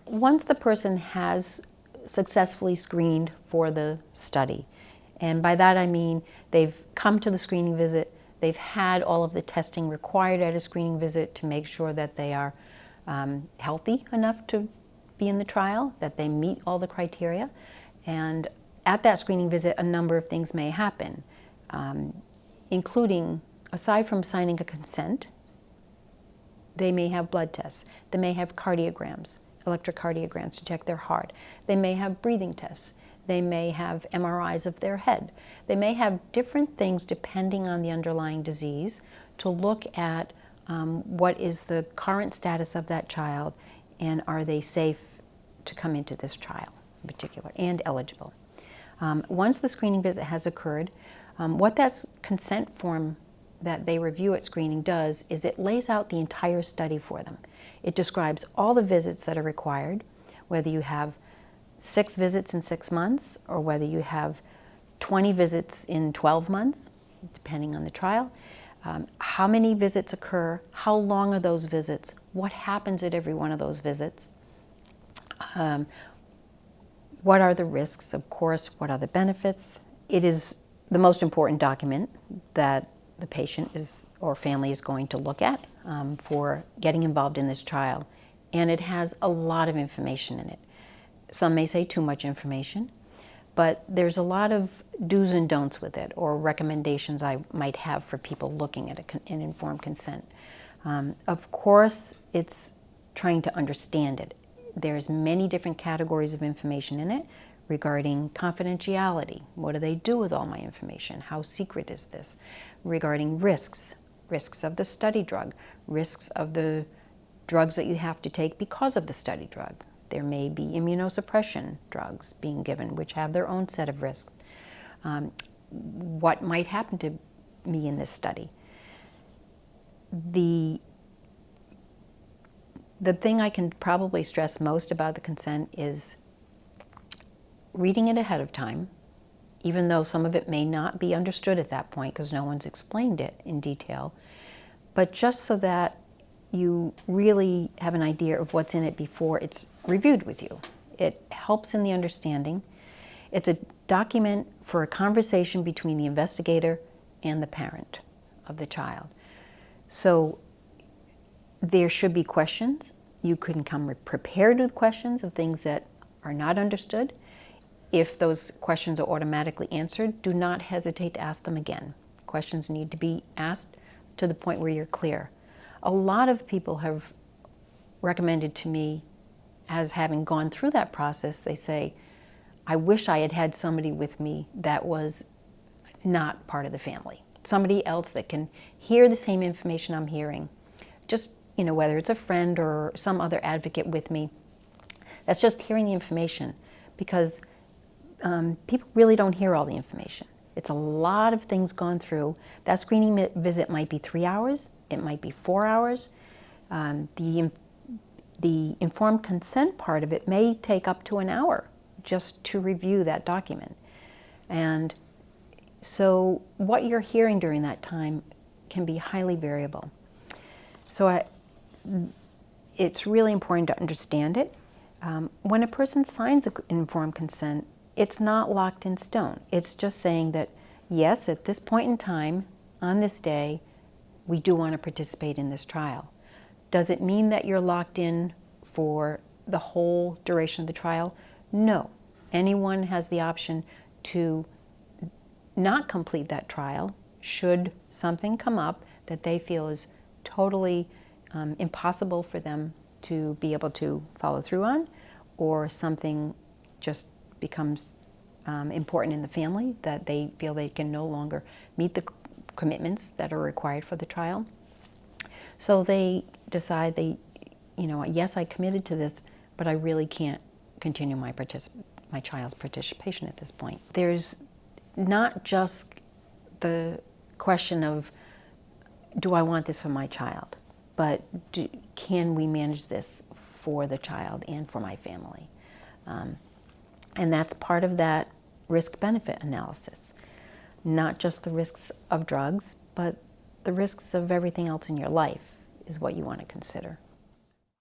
Once the person has successfully screened for the study, and by that I mean they've come to the screening visit, they've had all of the testing required at a screening visit to make sure that they are healthy enough to be in the trial, that they meet all the criteria, and at that screening visit a number of things may happen, including, aside from signing a consent, they may have blood tests, they may have cardiograms, electrocardiograms to check their heart. They may have breathing tests. They may have MRIs of their head. They may have different things depending on the underlying disease to look at what is the current status of that child and are they safe to come into this trial in particular and eligible. Once the screening visit has occurred, what that consent form that they review at screening does is it lays out the entire study for them. It describes all the visits that are required, whether you have 6 visits in 6 months or whether you have 20 visits in 12 months, depending on the trial, how many visits occur, how long are those visits, what happens at every one of those visits, what are the risks, of course, what are the benefits. It is the most important document that the patient or family is going to look at for getting involved in this trial. And it has a lot of information in it. Some may say too much information, but there's a lot of do's and don'ts with it, or recommendations I might have for people looking at an informed consent. Of course, it's trying to understand it. There's many different categories of information in it regarding confidentiality. What do they do with all my information? How secret is this? Regarding risks, risks of the study drug, risks of the drugs that you have to take because of the study drug. There may be immunosuppression drugs being given, which have their own set of risks. What might happen to me in this study? The thing I can probably stress most about the consent is reading it ahead of time, even though some of it may not be understood at that point because no one's explained it in detail, but just so that you really have an idea of what's in it before it's reviewed with you. It helps in the understanding. It's a document for a conversation between the investigator and the parent of the child. So there should be questions. You can come prepared with questions of things that are not understood. If those questions are automatically answered, do not hesitate to ask them again. Questions need to be asked to the point where you're clear. A lot of people have recommended to me, as having gone through that process, they say, I wish I had had somebody with me that was not part of the family. Somebody else that can hear the same information I'm hearing. Just, whether it's a friend or some other advocate with me, that's just hearing the information, because people really don't hear all the information. It's a lot of things gone through. That screening visit might be 3 hours, it might be 4 hours. The informed consent part of it may take up to an hour just to review that document. And so what you're hearing during that time can be highly variable. So it's really important to understand it. When a person signs an informed consent, it's not locked in stone. It's just saying that, yes, at this point in time, on this day, we do want to participate in this trial. Does it mean that you're locked in for the whole duration of the trial? No. Anyone has the option to not complete that trial should something come up that they feel is totally impossible for them to be able to follow through on, or something just becomes important in the family that they feel they can no longer meet the commitments that are required for the trial. So they decide yes, I committed to this, but I really can't continue my child's participation at this point. There's not just the question of, do I want this for my child, but can we manage this for the child and for my family? And that's part of that risk-benefit analysis. Not just the risks of drugs, but the risks of everything else in your life is what you want to consider.